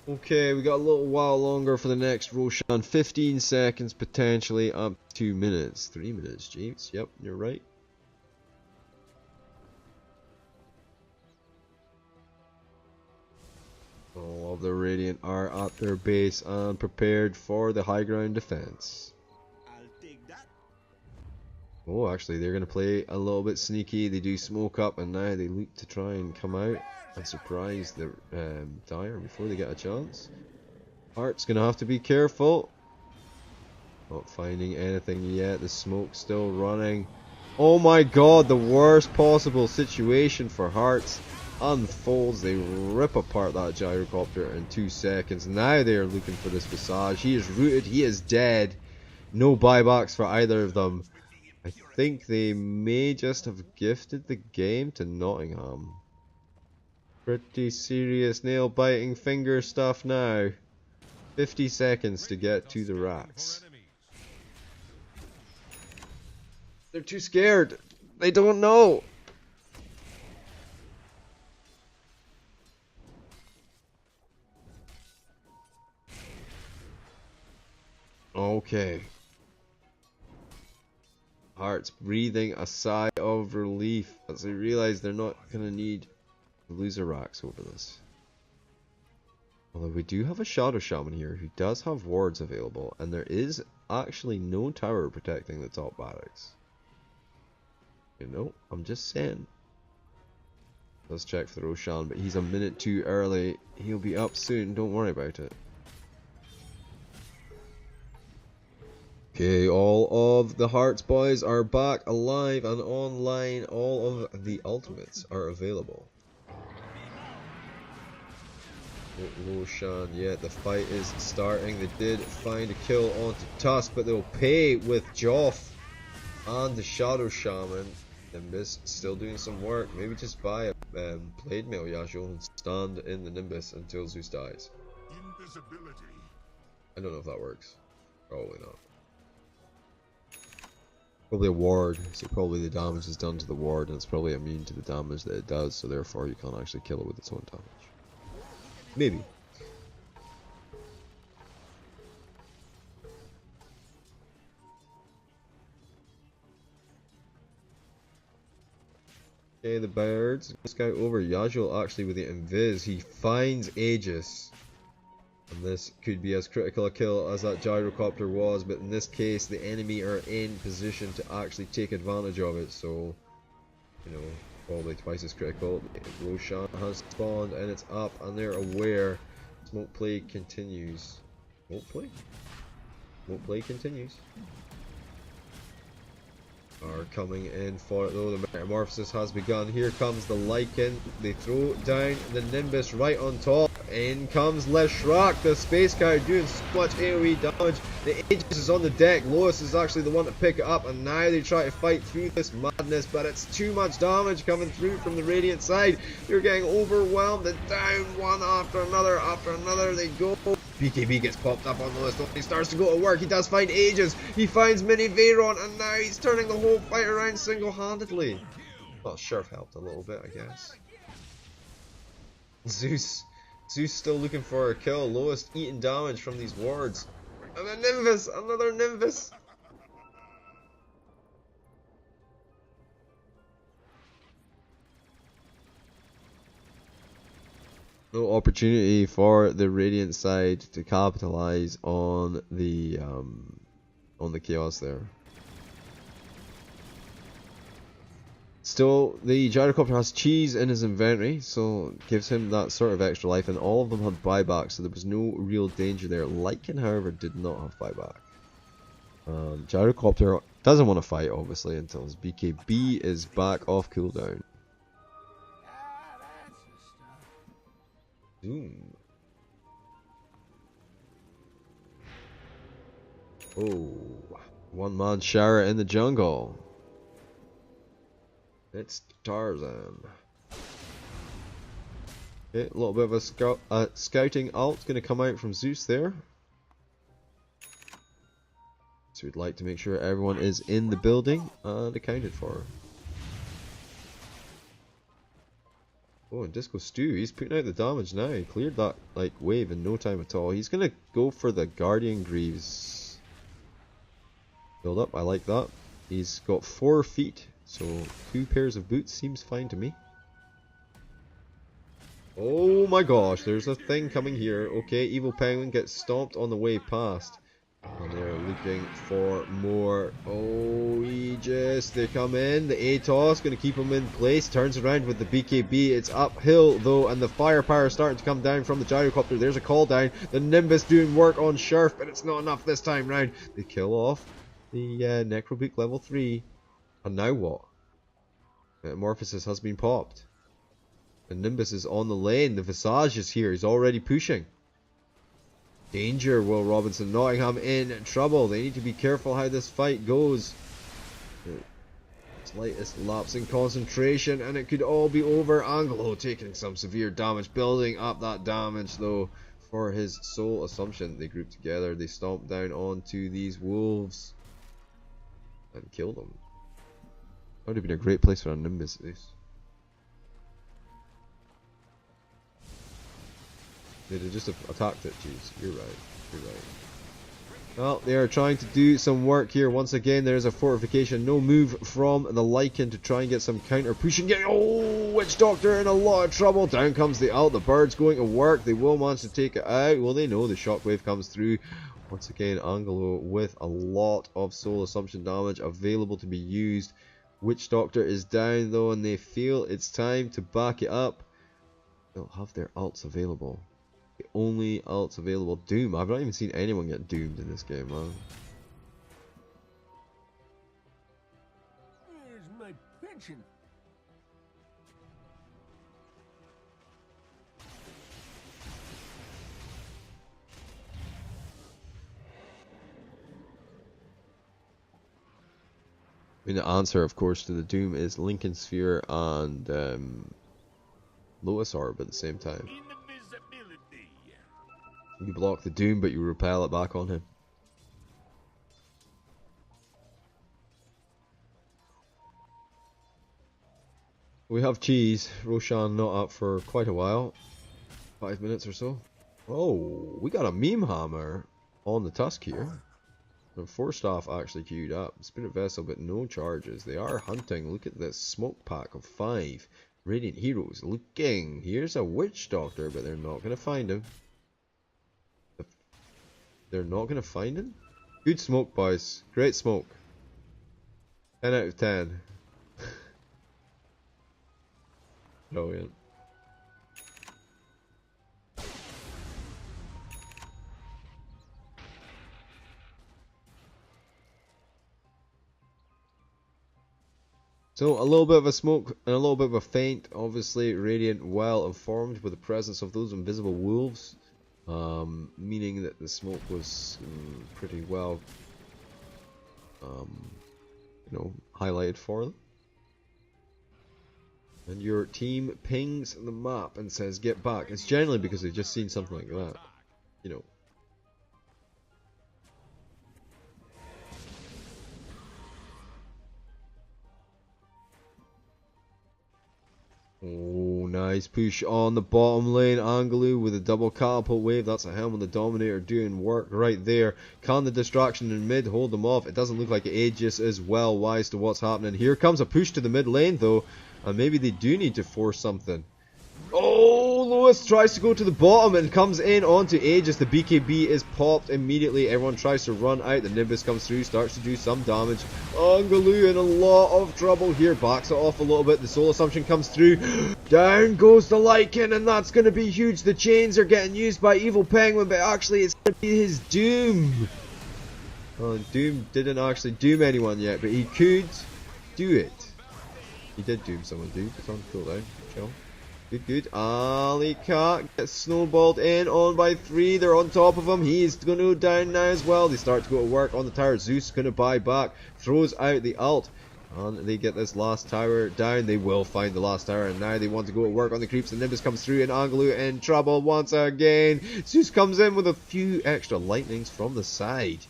S1: Okay, we got a little while longer for the next Roshan. 15 seconds, potentially up to 2 minutes. 3 minutes, James. Yep, you're right. All of the Radiant are at their base and prepared for the high ground defense. Oh, actually, they're going to play a little bit sneaky. They do smoke up, and now they look to try and come out and surprise the Dire before they get a chance. Herts going to have to be careful. Not finding anything yet. The smoke's still running. Oh my god, the worst possible situation for Herts unfolds. They rip apart that gyrocopter in 2 seconds. Now they are looking for this Visage. He is rooted. He is dead. No buybacks for either of them. I think they may just have gifted the game to Nottingham. Pretty serious nail biting finger stuff now. 50 seconds to get to the racks. They're too scared. They don't know. Okay. Herts breathing a sigh of relief as they realize they're not going to need loser racks over this. Although we do have a Shadow Shaman here who does have wards available, and there is actually no tower protecting the top barracks. You know, I'm just saying. Let's check for the Roshan, but he's a minute too early. He'll be up soon, don't worry about it. Okay, all of the Herts boys are back alive and online. All of the ultimates are available. Roshan, yeah, the fight is starting. They did find a kill onto Tusk, but they'll pay with Joff and the Shadow Shaman. Nimbus still doing some work. Maybe just buy a Blade Mail Yasuo and stand in the Nimbus until Zeus dies. Invisibility. I don't know if that works. Probably not. Probably a ward, so probably the damage is done to the ward, and it's probably immune to the damage that it does, so therefore you can't actually kill it with its own damage. Maybe. Okay, the birds. Scout over. Yasuo actually with the invis. He finds Aegis. And this could be as critical a kill as that gyrocopter was, but in this case the enemy are in position to actually take advantage of it, so, you know, probably twice as critical. Roshan has spawned and it's up and they're aware. Smoke play continues. Smoke play? Smoke play continues. Are coming in for it though. The metamorphosis has begun. Here comes the Lycan. They throw down the Nimbus right on top. In comes Leshrac, the Space Cow, doing so much AoE damage. The Aegis is on the deck. Lois is actually the one to pick it up, and now they try to fight through this madness, but it's too much damage coming through from the Radiant side. They're getting overwhelmed and down one after another they go. BKB gets popped up on Lois. He starts to go to work. He does find Aegis. He finds Mini Veyron, and now he's turning the whole fight around single-handedly. Well, Sheriff helped a little bit, I guess. Zeus still looking for a kill. Lois eating damage from these wards. And a Nimbus! Another Nimbus! No opportunity for the Radiant side to capitalize on the chaos there. Still, the gyrocopter has cheese in his inventory, so it gives him that sort of extra life, and all of them had buyback, so there was no real danger there. Lycan, however, did not have buyback. Gyrocopter doesn't want to fight, obviously, until his BKB is back off cooldown. Zoom. Oh, one-man shower in the jungle. It's Tarzan. Okay, a little bit of a scouting alt going to come out from Zeus there. So we'd like to make sure everyone is in the building and accounted for. Oh, and Disco Stew, he's putting out the damage now. He cleared that like wave in no time at all. He's going to go for the Guardian Greaves. Build up, I like that. He's got 4 feet, so 2 pairs of boots seems fine to me. Oh my gosh, there's a thing coming here. Okay, Evil Penguin gets stomped on the way past. And they're looking for more. Oh, Aegis, they come in. The Atos going to keep him in place. Turns around with the BKB. It's uphill though, and the firepower is starting to come down from the gyrocopter. There's a call down. The Nimbus doing work on Sheriff, but it's not enough this time round. They kill off the Necrobeak level 3. And now what? Metamorphosis has been popped. The Nimbus is on the lane. The Visage is here. He's already pushing. Danger, Will Robinson. Nottingham in trouble. They need to be careful how this fight goes. Slightest lapse in concentration and it could all be over. Angelo taking some severe damage. Building up that damage though for his Soul Assumption. They group together. They stomp down onto these wolves and kill them. That would have been a great place for a Nimbus. They'd have just attacked it, jeez. You're right. You're right. Well, they are trying to do some work here. Once again, there's a fortification. No move from the Lycan to try and get some counter pushing. Oh, Witch Doctor in a lot of trouble. Down comes the ult. The bird's going to work. They will manage to take it out. Well, they know the shockwave comes through. Once again, Angelo with a lot of Soul Assumption damage available to be used. Witch Doctor is down though, and they feel it's time to back it up. They'll have their ults available. The only ults available. Doom. I've not even seen anyone get doomed in this game, man.
S2: Here's my pension.
S1: I mean, the answer, of course, to the Doom is Lincoln Sphere and Lotus Orb at the same time. You block the Doom, but you repel it back on him. We have cheese. Roshan not up for quite a while. 5 minutes or so. Oh, we got a meme hammer on the Tusk here. And 4 staff actually queued up. Spirit Vessel, but no charges. They are hunting. Look at this smoke pack of 5 Radiant Heroes. Looking. Here's a Witch Doctor, but they're not going to find him. They're not going to find him? Good smoke, boys. Great smoke. 10 out of 10. Brilliant. So a little bit of a smoke and a little bit of a feint. Obviously, Radiant well informed with the presence of those invisible wolves. Meaning that the smoke was pretty well, highlighted for them. And your team pings the map and says, "Get back." It's generally because they've just seen something like that, you know. Oh, nice push on the bottom lane. Angelo with a double catapult wave. That's a Helm on the Dominator doing work right there. Can the distraction in mid hold them off? It doesn't look like Aegis is well wise to what's happening. Here comes a push to the mid lane though. And maybe they do need to force something. Oh, Lois tries to go to the bottom and comes in onto Aegis. The BKB is popped immediately. Everyone tries to run out. The Nimbus comes through, starts to do some damage. Angelo in a lot of trouble here. Backs it off a little bit. The Soul Assumption comes through. Down goes the Lycan, and that's going to be huge. The chains are getting used by Evil Penguin, but actually it's going to be his Doom. Oh, Doom didn't actually doom anyone yet, but he could do it. He did doom someone, dude. It's on cooldown. Chill. Good, good. Ali Cat gets snowballed in on by 3. They're on top of him. He's going to go down now as well. They start to go to work on the tower. Zeus going to buy back. Throws out the ult. And they get this last tower down. They will find the last tower. And now they want to go to work on the creeps. The Nimbus comes through and Angelou in trouble once again. Zeus comes in with a few extra lightnings from the side.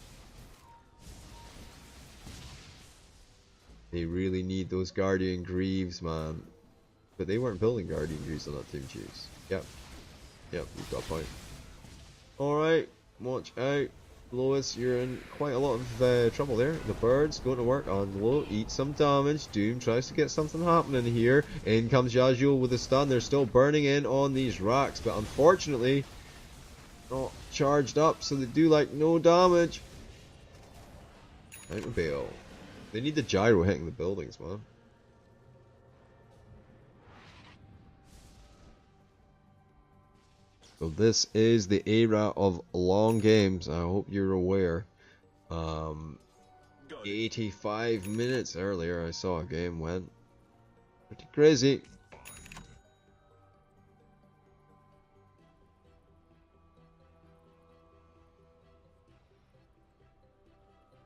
S1: They really need those Guardian Greaves, man. But they weren't building Guardian Greaves on that Team Chiefs. Yep. Yep, you've got a point. Alright, watch out. Lois, you're in quite a lot of trouble there. The Bird's going to work on low, eat some damage. Doom tries to get something happening here. In comes Yajul with a stun. They're still burning in on these racks, but unfortunately not charged up, so they do like no damage. Out of bail. They need the gyro hitting the buildings, man. So this is the era of long games. I hope you're aware. 85 minutes earlier I saw a game went pretty crazy.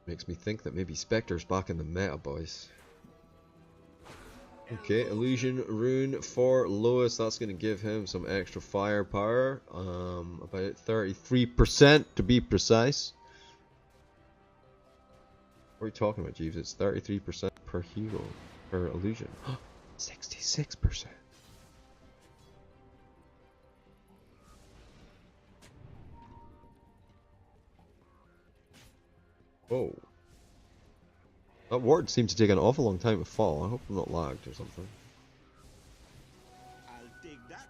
S1: Makes me think that maybe Spectre's back in the meta, boys. Okay, Illusion Rune for Lois. That's going to give him some extra firepower. About 33% to be precise. What are you talking about, Jeeves? It's 33% per hero, per illusion. 66%. Whoa. That ward seemed to take an awful long time to fall. I hope I'm not lagged or something.
S2: I'll take that.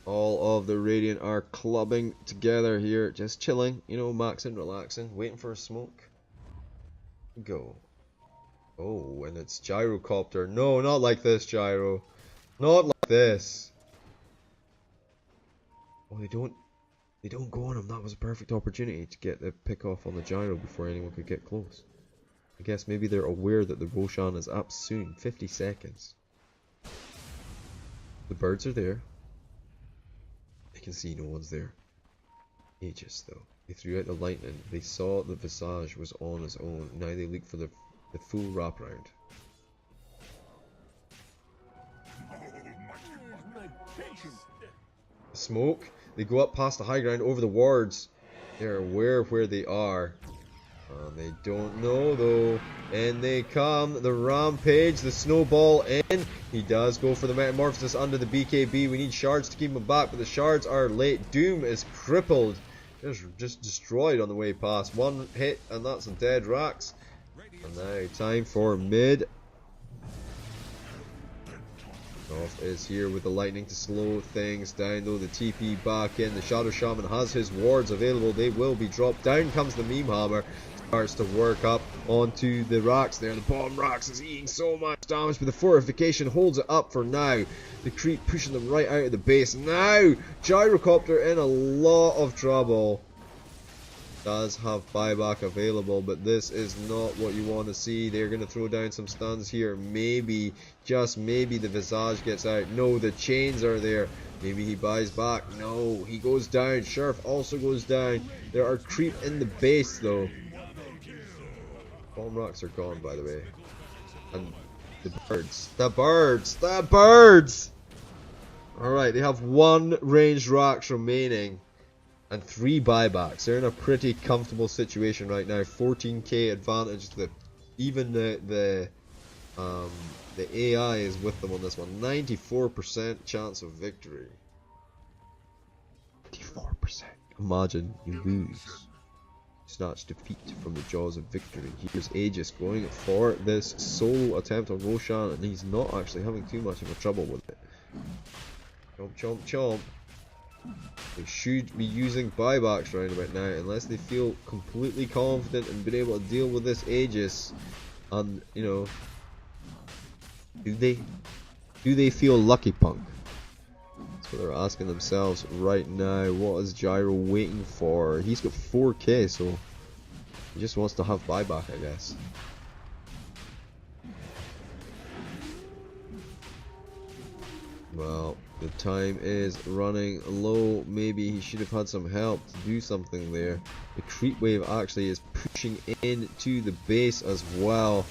S1: All of the Radiant are clubbing together here, just chilling, you know, maxing, relaxing, waiting for a smoke. Go. Oh, and it's Gyrocopter. No, not like this, Gyro. Not like this. Oh, they don't go on him. That was a perfect opportunity to get the pick off on the Gyro before anyone could get close. I guess maybe they're aware that the Roshan is up soon. 50 seconds. The birds are there. They can see no one's there. Aegis though. They threw out the lightning. They saw the Visage was on his own. Now they look for the full wraparound. Smoke. They go up past the high ground over the wards. They're aware of where they are. They don't know though. And they come. The rampage. The snowball in. He does go for the metamorphosis under the BKB. We need shards to keep him back, but the shards are late. Doom is crippled. Just destroyed on the way past. One hit and that's a dead Rax. And now time for mid. Off is here with the lightning to slow things down though. The TP back in. The Shadow Shaman has his wards available. They will be dropped. Down comes the Meme Hammer. Starts to work up onto the Rax there. The bottom Rax is eating so much damage, but the fortification holds it up for now. The creep pushing them right out of the base. Now, Gyrocopter in a lot of trouble. Does have buyback available, but this is not what you want to see. They're going to throw down some stuns here. Maybe, just maybe, the Visage gets out. No, the chains are there. Maybe he buys back. No, he goes down. Sheriff also goes down. There are creep in the base though. Bomb rocks are gone, by the way. And the birds. The birds! The birds! Alright, they have one ranged rocks remaining. And 3 buybacks. They're in a pretty comfortable situation right now. 14k advantage. Even the AI is with them on this one. 94% chance of victory. 94%. Imagine you lose. Snatch defeat from the jaws of victory. Here's Aegis going for this solo attempt on Roshan, and he's not actually having too much of a trouble with it. Chomp, chomp, chomp. They should be using buybacks right about now, unless they feel completely confident and been able to deal with this Aegis. And you know, do they feel lucky, Punk? That's what they're asking themselves right now. What is Gyro waiting for? He's got 4k, so he just wants to have buyback, I guess. Well, The time is running low. Maybe he should have had some help to do something there. The creep wave actually is pushing into the base as well.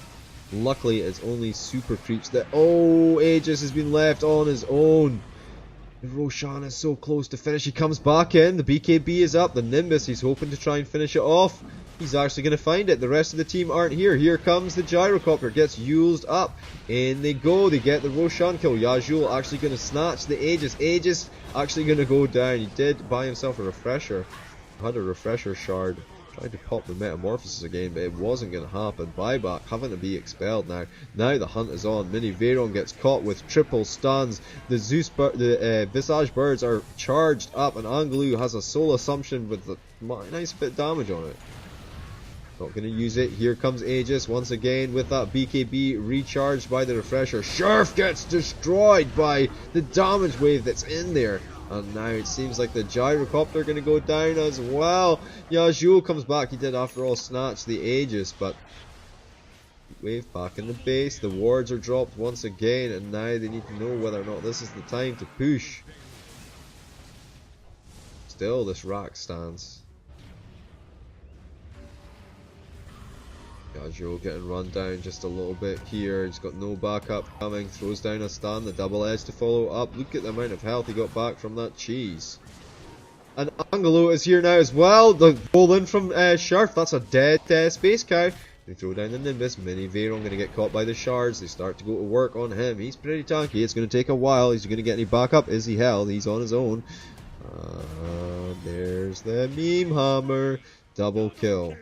S1: Luckily, it's only super creeps that... Oh, Aegis has been left on his own. Roshan is so close to finish. He comes back in. The BKB is up. The Nimbus, he's hoping to try and finish it off. He's actually going to find it. The rest of the team aren't here. Here comes the Gyrocopter. Gets used up. In they go. They get the Roshan kill. Yajul actually going to snatch the Aegis. Aegis actually going to go down. He did buy himself a refresher. Had a refresher shard. Tried to pop the Metamorphosis again, but it wasn't going to happen. Buyback having to be expelled now. Now the hunt is on. Mini Veyron gets caught with triple stuns. The Visage Birds are charged up, and Angelou has a soul assumption with a nice bit of damage on it. Not going to use it. Here comes Aegis once again with that BKB recharged by the refresher. Sheriff gets destroyed by the damage wave that's in there. And now it seems like the Gyrocopter going to go down as well. Yajul comes back. He did after all snatch the Aegis, but wave back in the base. The wards are dropped once again, and now they need to know whether or not this is the time to push. Still this rack stands. Yajul getting run down just a little bit here. He's got no backup coming. Throws down a stun. The double edge to follow up. Look at the amount of health he got back from that cheese. And Angelo is here now as well. The roll in from Sharf. That's a dead Space Cow. They throw down the Nimbus. Mini Veyron going to get caught by the shards. They start to go to work on him. He's pretty tanky. It's going to take a while. He's going to get any backup. Is he held? He's on his own. There's the Meme Hammer. Double kill.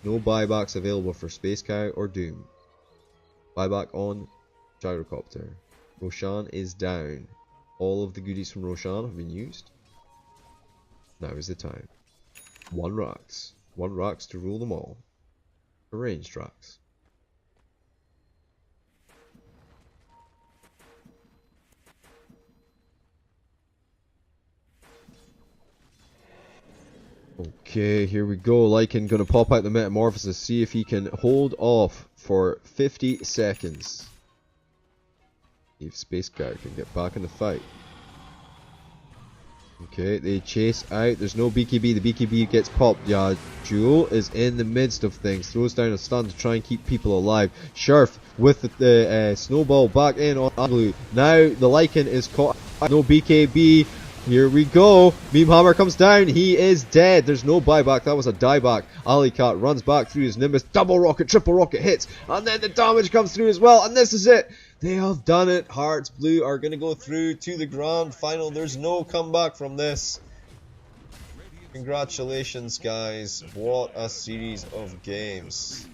S1: No buybacks available for Space Cow or Doom. Buyback on Gyrocopter. Roshan is down. All of the goodies from Roshan have been used. Now is the time. One Rax. One Rax to rule them all. Arranged Rax. Okay, here we go. Lycan gonna pop out the Metamorphosis, see if he can hold off for 50 seconds. See if Space Cow can get back in the fight. Okay, they chase out. There's no BKB. The BKB gets popped. Yeah, Jewel is in the midst of things. Throws down a stun to try and keep people alive. Sharf with the snowball back in on Angelou. Now the Lycan is caught. No BKB. Here we go. Meme Hammer comes down. He is dead. There's no buyback. That was a dieback. Alicat runs back through his Nimbus. Double rocket, triple rocket hits. And then the damage comes through as well. And this is it. They have done it. Herts Blue are going to go through to the grand final. There's no comeback from this. Congratulations, guys. What a series of games.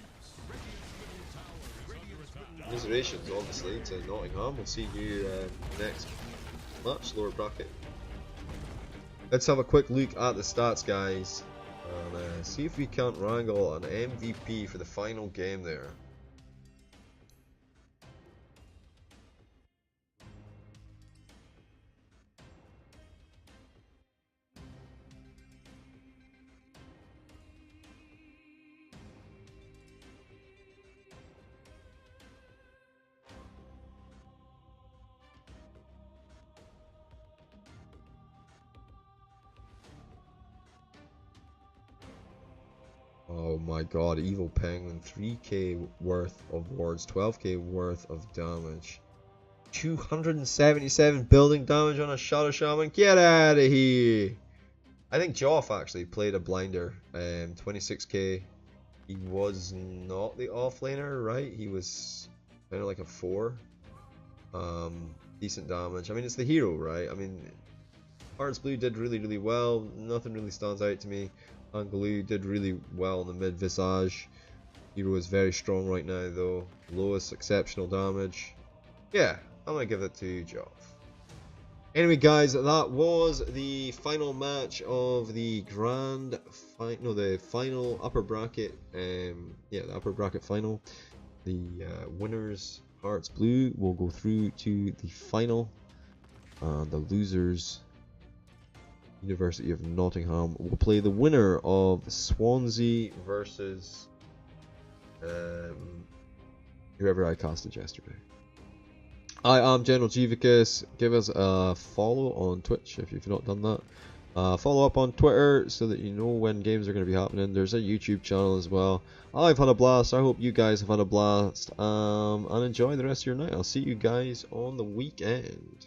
S1: Commiserations, obviously, to Nottingham. We'll see you next match, lower bracket. Let's have a quick look at the stats, guys, and see if we can't wrangle an MVP for the final game there. Oh my god, Evil Penguin, 3k worth of wards, 12k worth of damage. 277 building damage on a Shadow Shaman, get out of here! I think Joff actually played a blinder, 26k. He was not the offlaner, right? He was kind of like a 4. Decent damage. I mean, it's the hero, right? I mean, Herts Blue did really well, nothing really stands out to me. Angelou did really well in the mid Visage. Hero is very strong right now though. Lowest exceptional damage. Yeah, I'm gonna give it to Joff. Anyway, guys, that was the final match of the the final upper bracket. Yeah, the upper bracket final. The winners, Herts Blue, will go through to the final. The losers, University of Nottingham, will play the winner of Swansea versus whoever I casted yesterday. I am General Jivicus. Give us a follow on Twitch if you've not done that. Follow up on Twitter so that you know when games are going to be happening. There's a YouTube channel as well. I've had a blast. I hope you guys have had a blast. And enjoy the rest of your night. I'll see you guys on the weekend.